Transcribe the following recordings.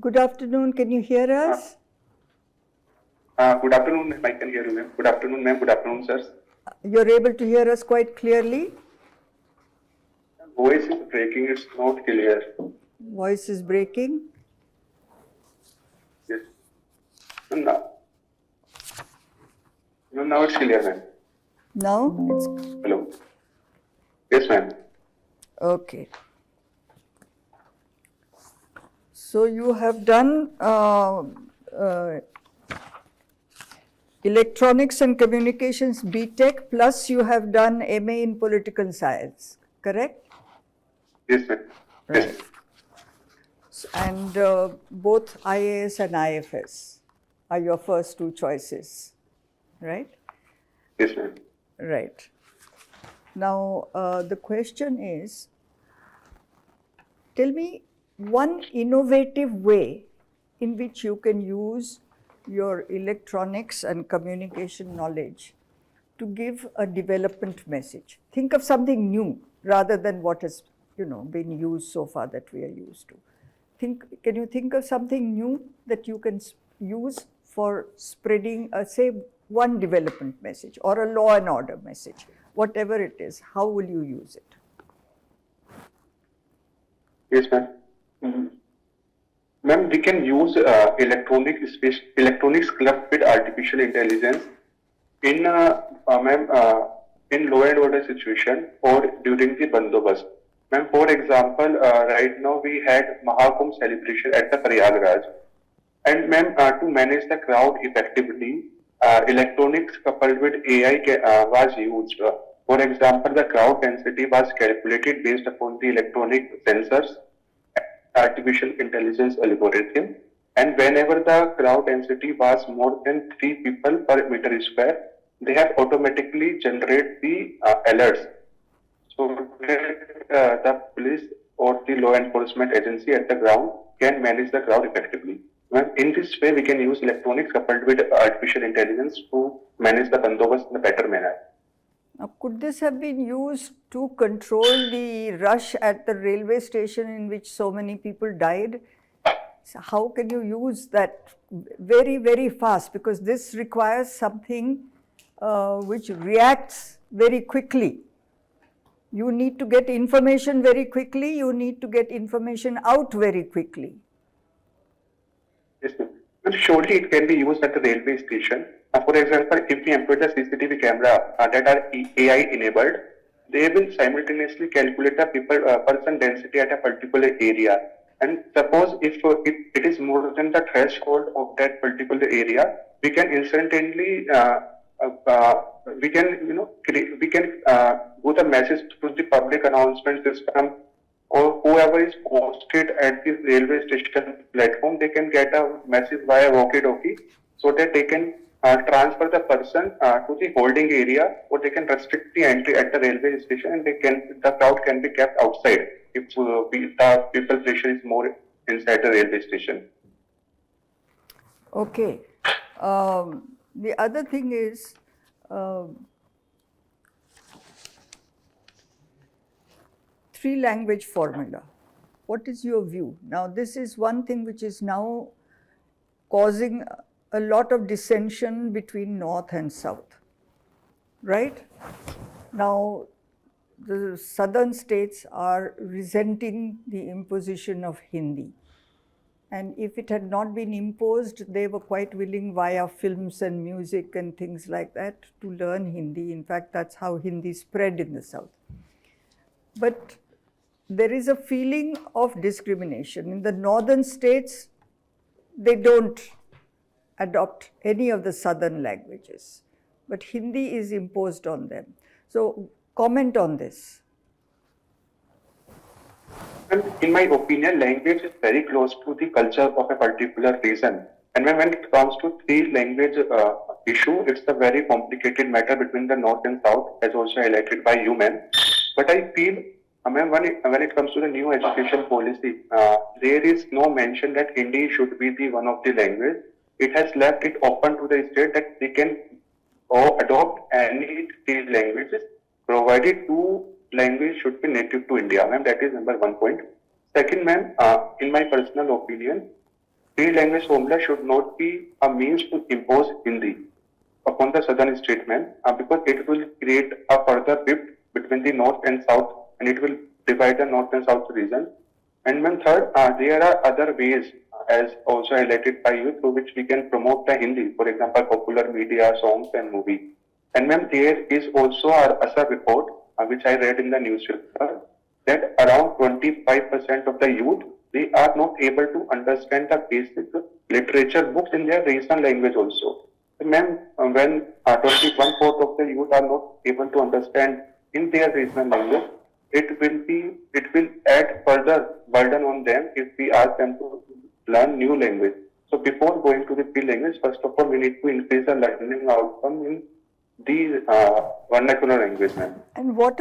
Good afternoon. Can you hear us? Good afternoon, ma'am. I can hear you, ma'am. Good afternoon, ma'am. Good afternoon, sir. You're able to hear us quite clearly? Voice is breaking. It's not clear. Voice is breaking. Yes. Now it's clear, ma'am. Now it's Hello. Yes, ma'am. okay. So you have done Electronics and Communications BTech, plus you have done MA in Political Science, correct? Yes, ma'am. Right. And both IAS and IFS are your first two choices, right? Yes, ma'am. Right. Now, the question is, tell me one innovative way in which you can use your electronics and communication knowledge to give a development message. Think of something new rather than what has, been used so far that we are used to. Can you think of something new that you can use for spreading, say, one development message or a law and order message, whatever it is? How will you use it? Yes, ma'am. Ma'am, we can use electronics clubbed with artificial intelligence in in law and order situation or during the bandobast. Ma'am, for example, right now we had Mahakumbh celebration at the Prayagraj, and ma'am, to manage the crowd effectively, electronics coupled with AI was used. For example, the crowd density was calculated based upon the electronic sensors, artificial intelligence algorithm, and whenever the crowd density was more than 3 people per meter square, they have automatically generate the alerts, so that the police or the law enforcement agency at the ground can manage the crowd effectively. In this way, we can use electronics coupled with artificial intelligence to manage the bandobast in a better manner. Now, could this have been used to control the rush at the railway station in which so many people died? So how can you use that very, very fast? Because this requires something which reacts very quickly. You need to get information very quickly. You need to get information out very quickly. Yes, ma'am. Surely it can be used at the railway station. For example, if we employ the CCTV camera that are AI enabled, they will simultaneously calculate the person density at a particular area. And suppose if it is more than the threshold of that particular area, we can instantly we can do the message to the public announcement system, or whoever is posted at the railway station platform, they can get a message via walkie-talkie, so that they can transfer the person to the holding area, or they can restrict the entry at the railway station, and the crowd can be kept outside if the people pressure is more inside the railway station. Okay. The other thing is, three-language formula. What is your view? Now, this is one thing which is now causing a lot of dissension between North and South, right? Now, the southern states are resenting the imposition of Hindi. And if it had not been imposed, they were quite willing via films and music and things like that to learn Hindi. In fact, that's how Hindi spread in the South. But there is a feeling of discrimination. In the northern states, they don't adopt any of the southern languages, but Hindi is imposed on them. So, comment on this. In my opinion, language is very close to the culture of a particular region. And when it comes to three language issue, it's a very complicated matter between the North and South, as also highlighted by you, ma'am. But I feel, when it comes to the new education policy, there is no mention that Hindi should be the one of the language. It has left it open to the state that they can adopt any three languages, provided two language should be native to India, ma'am. That is number 1 point. Second, ma'am, in my personal opinion, three-language formula should not be a means to impose Hindi upon the southern statement because it will create a further rift between the north and south, and it will divide the north and south region. And then third, there are other ways, as also highlighted by you, through which we can promote the Hindi, for example, popular media, songs and movies. And then there is also our ASA report, which I read in the newspaper, that around 25% of the youth, they are not able to understand the basic literature books in their regional language also. Ma'am, when 21/4 of the youth are not able to understand in their regional language, it will add further burden on them if we ask them to learn new language. So before going to the field language, first of all, we need to increase the learning outcome in the vernacular language, ma'am. And what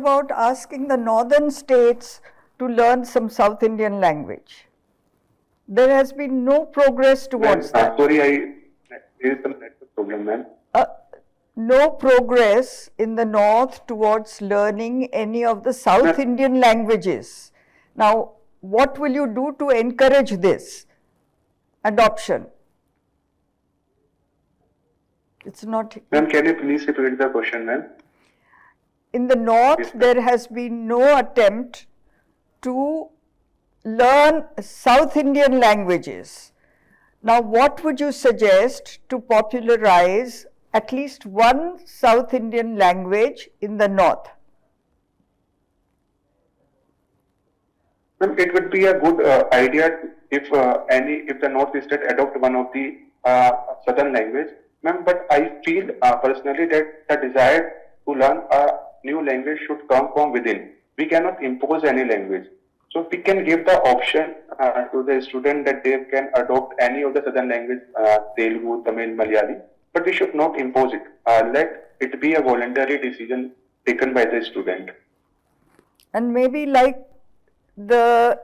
about asking the northern states to learn some South Indian language? There has been no progress towards that. Sorry, there is some network problem, ma'am. No progress in the north towards learning any of the South Indian languages. Now, what will you do to encourage this adoption? It's not. Ma'am, can you please repeat the question, ma'am? In the north, Yes, there has been no attempt to learn South Indian languages. Now, what would you suggest to popularize at least one South Indian language in the north? Ma'am, it would be a good idea if the north state adopt one of the southern language, ma'am. But I feel personally that the desire to learn a new language should come from within. We cannot impose any language. So we can give the option to the student that they can adopt any of the southern language, Telugu, Tamil, Malayali, but we should not impose it. Let it be a voluntary decision taken by the student. And maybe like the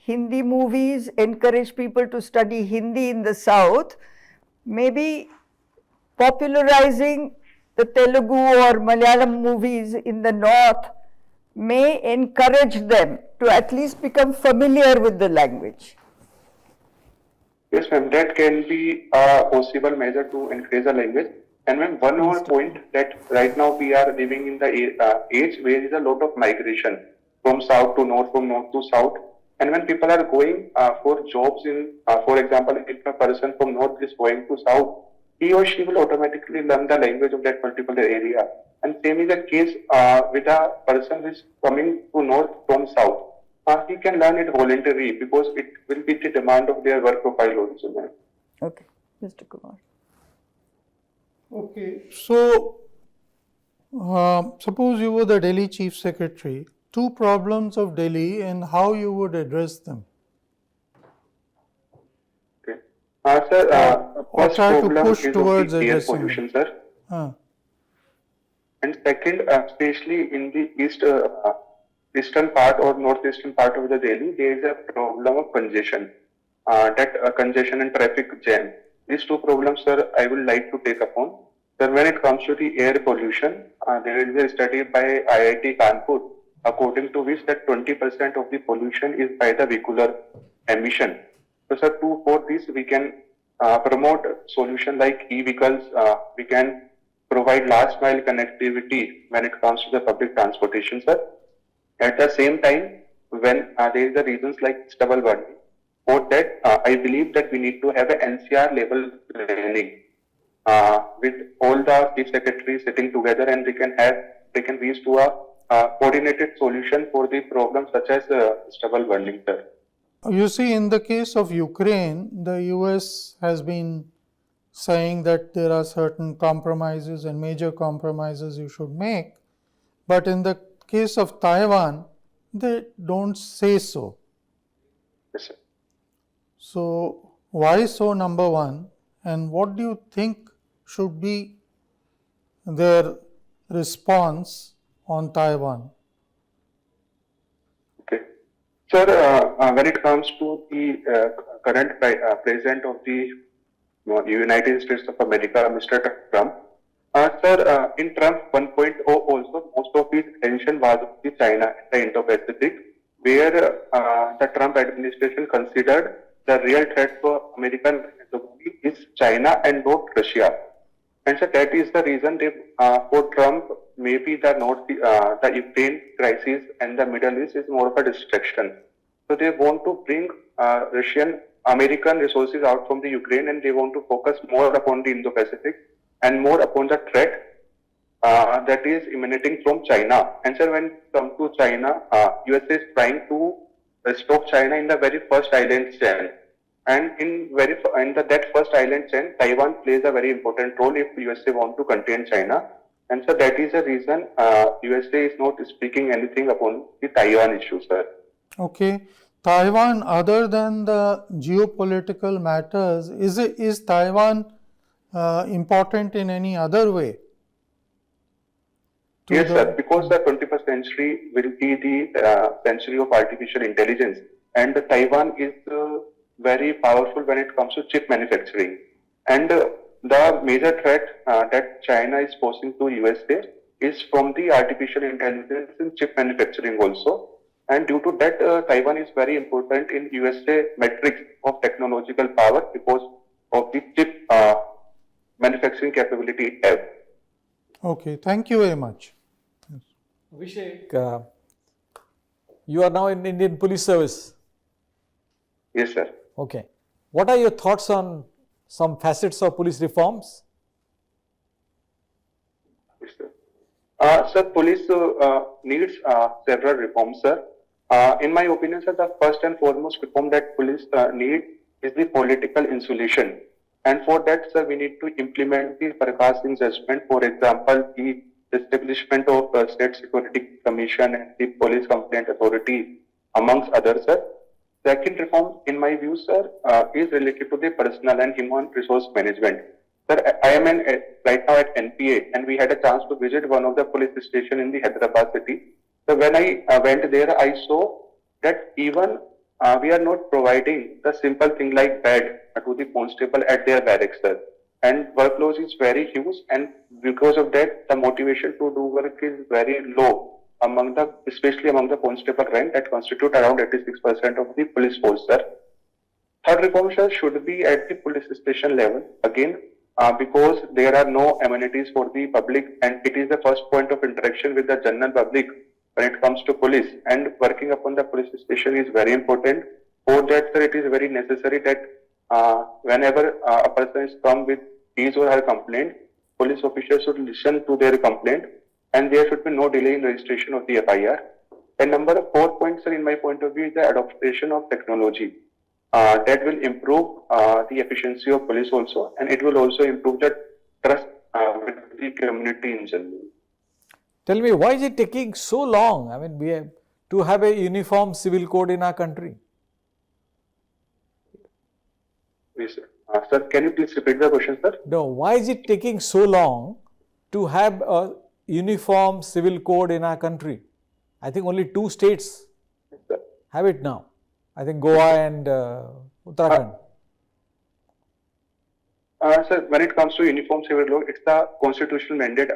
Hindi movies encourage people to study Hindi in the south, maybe popularizing the Telugu or Malayalam movies in the north may encourage them to at least become familiar with the language. Yes, ma'am, that can be a possible measure to increase the language. And ma'am, one more point that right now we are living in the age where there is a lot of migration from south to north, from north to south. And when people are going for jobs in, for example, if a person from north is going to south, he or she will automatically learn the language of that particular area. And same is the case with a person who is coming to north from south. He can learn it voluntarily because it will be the demand of their work profile also. Ma'am. Okay, Mr. Kumar. Okay, so suppose you were the Delhi Chief Secretary, two problems of Delhi and how you would address them. Okay. Sir, Or first try to problem push is towards of the air addressing pollution, it. sir. And second, especially in the eastern part or northeastern part of the Delhi, there is a problem of congestion. Congestion and traffic jam. These two problems, sir, I would like to take upon. Sir, when it comes to the air pollution, there is a study by IIT Kanpur, according to which that 20% of the pollution is by the vehicular emission. So, sir, for this, we can promote solution like e-vehicles. We can provide last mile connectivity when it comes to the public transportation, sir. At the same time, when there is the reasons like stubble burning, for that, I believe that we need to have an NCR level planning with all the chief secretaries sitting together, and they can reach to a coordinated solution for the problems such as stubble burning, sir. You see, in the case of Ukraine, the US has been saying that there are certain compromises and major compromises you should make, but in the case of Taiwan, they don't say so. Yes, sir. So, why so, number one, and what do you think should be their response on Taiwan? Okay. Sir, when it comes to the current president of the United States of America, Mr. Trump, sir, in Trump 1.0 also, most of his attention was on the China and the Indo-Pacific, where the Trump administration considered the real threat for American hegemony is China and not Russia. And so that is the reason they, for Trump, maybe the Ukraine crisis and the Middle East is more of a distraction. So they want to bring American resources out from the Ukraine, and they want to focus more upon the Indo-Pacific and more upon the threat that is emanating from China. And so when it comes to China, USA is trying to stop China in the very first island chain. And that first island chain, Taiwan plays a very important role if USA want to contain China. And so that is the reason USA is not speaking anything upon the Taiwan issue, sir. Okay. Taiwan, other than the geopolitical matters, is Taiwan important in any other way? Yes, sir, because the 21st century will be the century of artificial intelligence, and Taiwan is very powerful when it comes to chip manufacturing. And the major threat that China is posing to USA is from the artificial intelligence in chip manufacturing also. And due to that, Taiwan is very important in USA metrics of technological power because of the chip manufacturing capability it has. Okay, thank you very much. Abhishek, you are now in Indian Police Service. Yes, sir. Okay. What are your thoughts on some facets of police reforms? Yes, sir. Sir, police needs several reforms, sir. In my opinion, sir, the first and foremost reform that police need is the political insulation. And for that, sir, we need to implement the Prakash Singh judgment. For example, the establishment of State Security Commission and the Police Complaint Authority, amongst others, sir. Second reform, in my view, sir, is related to the personal and human resource management. Sir, I am right now at NPA, and we had a chance to visit one of the police stations in the Hyderabad city. So when I went there, I saw that even we are not providing the simple thing like bed to the constable at their barracks, sir. And workload is very huge, and because of that, the motivation to do work is very low especially among the constable rank that constitute around 86% of the police force, sir. Third reform, sir, should be at the police station level again, because there are no amenities for the public, and it is the first point of interaction with the general public when it comes to police. And working upon the police station is very important. For that, sir, it is very necessary that whenever a person is come with his or her complaint, police officers should listen to their complaint, and there should be no delay in registration of the FIR. And number 4 points, sir, in my point of view, is the adoption of technology. That will improve the efficiency of police also, and it will also improve the trust with the community in general. Tell me, why is it taking so long? I mean, we have to have a uniform civil code in our country. Yes, sir. Sir, can you please repeat the question, sir? No, why is it taking so long to have a uniform civil code in our country? I think only 2 states have it now. I think Goa and Uttarakhand. Sir, when it comes to uniform civil law, it's the constitutional mandate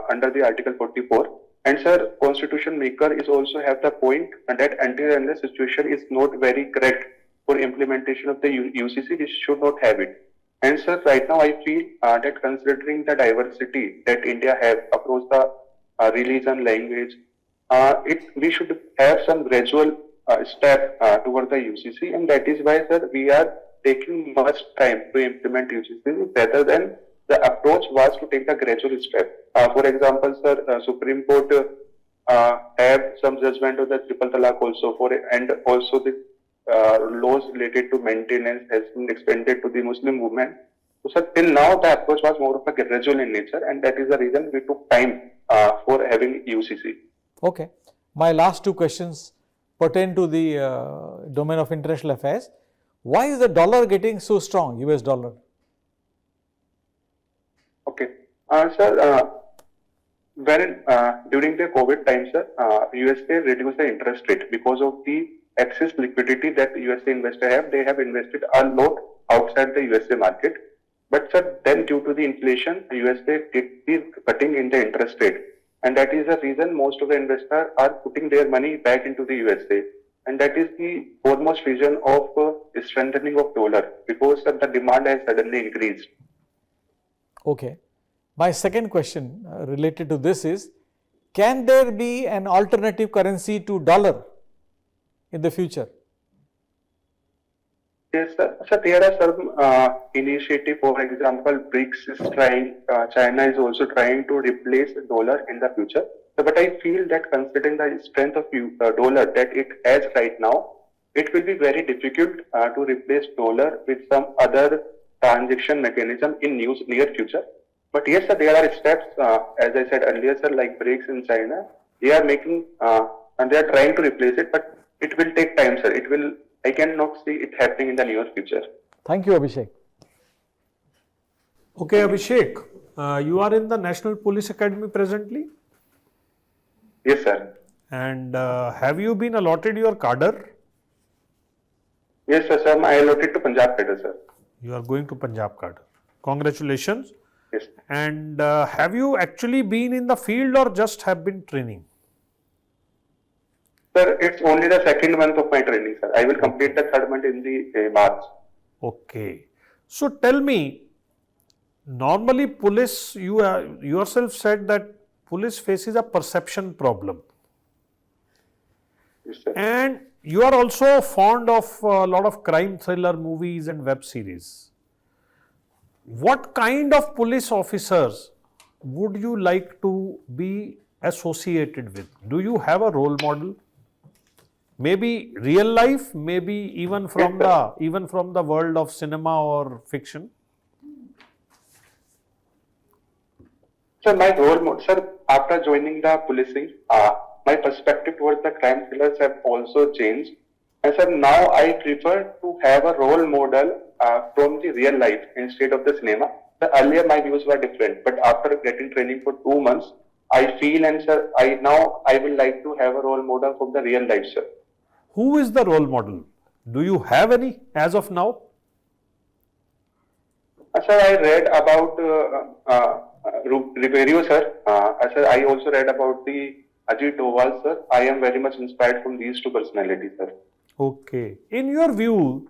under the Article 44. And sir, constitution maker is also have the point that until and unless situation is not very correct for implementation of the UCC, we should not have it. And sir, right now I feel that considering the diversity that India has across the religion, language, we should have some gradual step toward the UCC, and that is why, sir, we are taking much time to implement UCC rather than the approach was to take the gradual step. For example, sir, Supreme Court have some judgment of the triple talaq also and also the laws related to maintenance has been extended to the Muslim women. So, sir, till now the approach was more of a gradual in nature, and that is the reason we took time for having UCC. Okay. My last 2 questions pertain to the domain of international affairs. Why is the dollar getting so strong, US dollar? Okay. Sir, during the COVID time, sir, USA reduced the interest rate because of the excess liquidity that USA investors have. They have invested a lot outside the USA market. But sir, then due to the inflation, USA did the cutting in the interest rate. And that is the reason most of the investors are putting their money back into the USA. and that is the foremost reason of strengthening of dollar, because the demand has suddenly increased. Okay. My second question related to this is, can there be an alternative currency to dollar in the future? Yes, sir. So there are some initiative. For example, BRICS is trying. China is also trying to replace the dollar in the future. So, but I feel that considering the strength of dollar that it has right now, it will be very difficult to replace dollar with some other transaction mechanism in near future. But yes, sir, there are steps, as I said earlier, sir, like BRICS in China. They are making and they are trying to replace it, but it will take time, sir. It will. I cannot see it happening in the near future. Thank you, Abhishek. Okay, Abhishek, you are in the National Police Academy presently, Yes, sir. and have you been allotted your cadre? Yes, sir. I allotted to Punjab Cadre, sir. You are going to Punjab cadre. Congratulations. Yes. And have you actually been in the field or just have been training? Sir, it's only the second month of my training, sir. I will complete the third month in the March. Okay. So tell me, normally police, you yourself said that police faces a perception problem. Yes, sir. And you are also fond of a lot of crime thriller movies and web series. What kind of police officers would you like to be associated with? Do you have a role model? Maybe real life, maybe even from the world of cinema or fiction. Sir, my role model, sir, after joining the policing, my perspective towards the crime thrillers have also changed. And sir, now I prefer to have a role model from the real life instead of the cinema. The earlier my views were different, but after getting training for 2 months, I feel, and sir, I will like to have a role model from the real life, sir. Who is the role model? Do you have any as of now? Sir, I read about Ribeiro, sir. Sir, I also read about the Ajit Doval, sir. I am very much inspired from these two personalities, sir. Okay. In your view,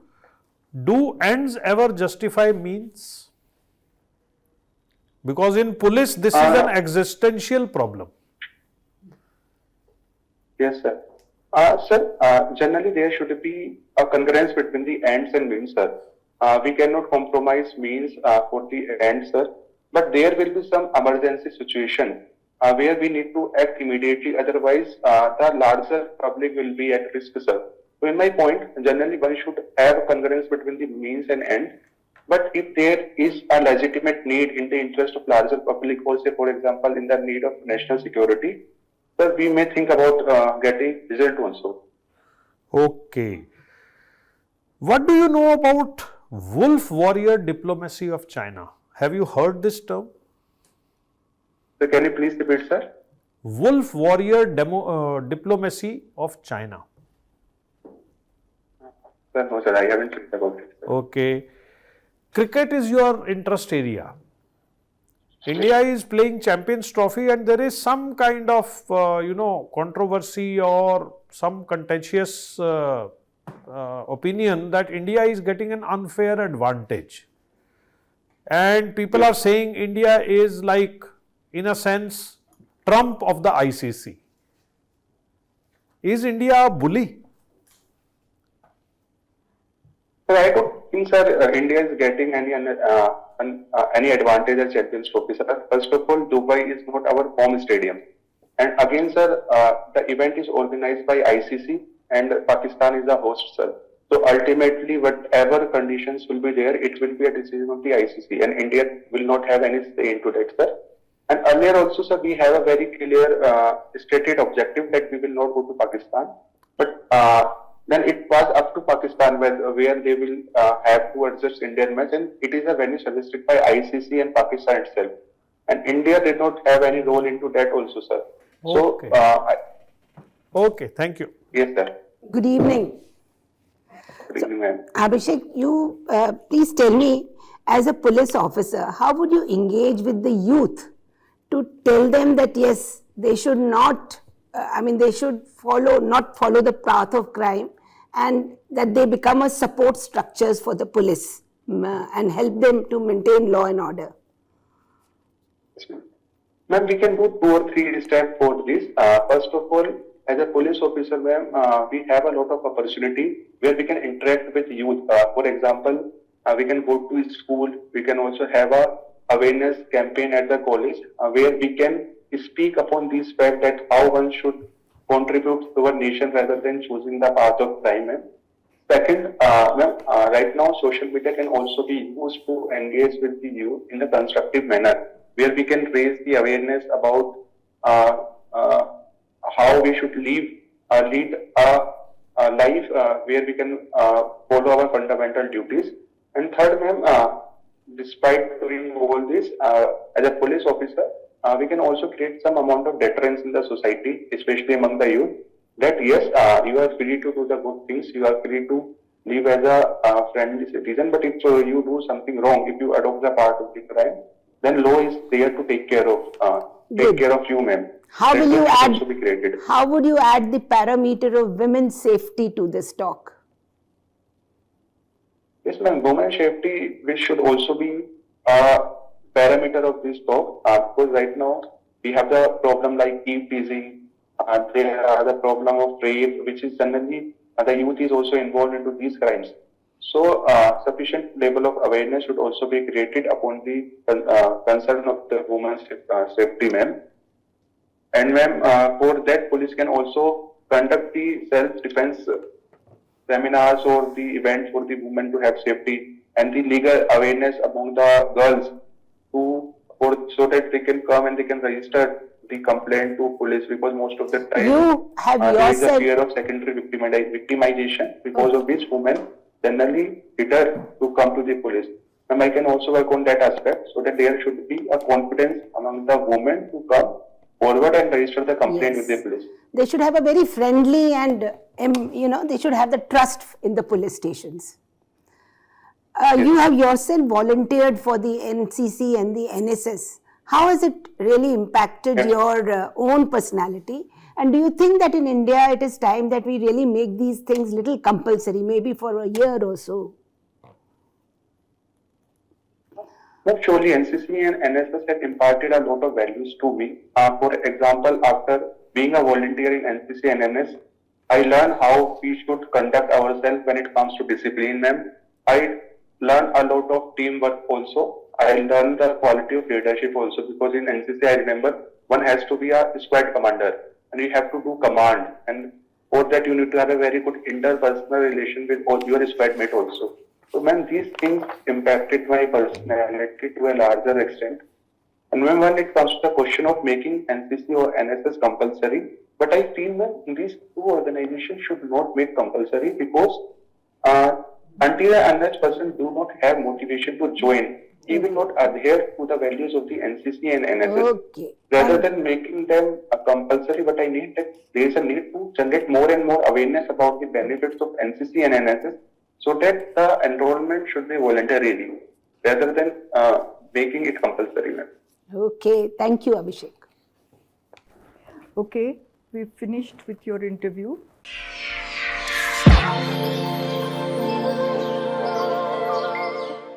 do ends ever justify means? Because in police, this is an existential problem. Yes, sir. Sir, generally there should be a congruence between the ends and means, sir. We cannot compromise means for the ends, sir. But there will be some emergency situation where we need to act immediately. Otherwise, the larger public will be at risk, sir. So in my point, generally one should have a congruence between the means and end. But if there is a legitimate need in the interest of larger public, or say, for example, in the need of national security, sir, we may think about getting result also. Okay. What do you know about wolf warrior diplomacy of China? Have you heard this term? So can you please repeat, sir? Wolf warrior diplomacy of China. Sir, no, sir, I haven't heard about it, sir. Okay. Cricket is your interest area. India is playing Champions Trophy and there is some kind of, controversy or some contentious opinion that India is getting an unfair advantage. And people are saying India is like, in a sense, Trump of the ICC. Is India a bully? So I don't think, sir, India is getting any advantage at Champions Trophy, sir. First of all, Dubai is not our home stadium. And again, sir, the event is organized by ICC and Pakistan is the host, sir. So ultimately, whatever conditions will be there, it will be a decision of the ICC, and India will not have any say into that, sir. And earlier also, sir, we have a very clear stated objective that we will not go to Pakistan. But then it was up to Pakistan where they will have to adjust Indian match, and it is a venue suggested by ICC and Pakistan itself. And India did not have any role into that also, sir. Okay. So, Okay, thank you. yes, sir. Good evening. Good evening, ma'am. Abhishek, you please tell me, as a police officer, how would you engage with the youth to tell them that yes, they should not, they should not follow the path of crime, and that they become a support structures for the police and help them to maintain law and order? Ma'am, we can do 2 or 3 steps for this. First of all, as a police officer, ma'am, we have a lot of opportunity where we can interact with youth. For example, we can go to school. We can also have a awareness campaign at the college where we can speak upon these facts that how one should contribute to our nation rather than choosing the path of crime. Ma'am. Second, ma'am, right now social media can also be used to engage with the youth in a constructive manner, where we can raise the awareness about how we should lead a life where we can follow our fundamental duties. And third, ma'am, despite doing all this, as a police officer, we can also create some amount of deterrence in the society, especially among the youth, that yes, you are free to do the good things, you are free to live as a friendly citizen, but if you do something wrong, if you adopt the part of the crime, then law is there to take care of you, ma'am. How will you add? Also be created. How would you add the parameter of women's safety to this talk? Yes, ma'am. Women safety, which should also be a parameter of this talk, because right now we have the problem like eve teasing. There are the problem of rape, which is generally the youth is also involved into these crimes. So, sufficient level of awareness should also be created upon the concern of the women's safety, ma'am. And ma'am, for that, police can also conduct the self-defense seminars or the events for the women to have safety and the legal awareness among the girls so that they can come and they can register the complaint to police, because most of the time You have there is a yourself. fear of secondary victimization, because of which women generally deter to come to the police. And I can also work on that aspect so that there should be a confidence among the women to come forward and register the complaint with the police. They should have a very friendly and, they should have the trust in the police stations. You have yourself volunteered for the NCC and the NSS. How has it really impacted your own personality? And do you think that in India it is time that we really make these things little compulsory, maybe for a year or so? But surely NCC and NSS have imparted a lot of values to me. For example, after being a volunteer in NCC and NS, I learned how we should conduct ourselves when it comes to discipline, ma'am. I learned a lot of teamwork also. I learned the quality of leadership also, because in NCC I remember one has to be a squad commander and you have to do command, and for that you need to have a very good interpersonal relation with all your squad mate also. So man, these things impacted my personality to a larger extent. And when it comes to the question of making NCC or NSS compulsory, but I feel that these two organizations should not make compulsory, because until and unless person do not have motivation to join, he will not adhere to the values of the NCC and NSS. Okay. Rather than making them compulsory, but I need that there is a need to generate more and more awareness about the benefits of NCC and NSS, so that the enrollment should be voluntary rather than making it compulsory. Okay, thank you, Abhishek. Okay, we've finished with your interview.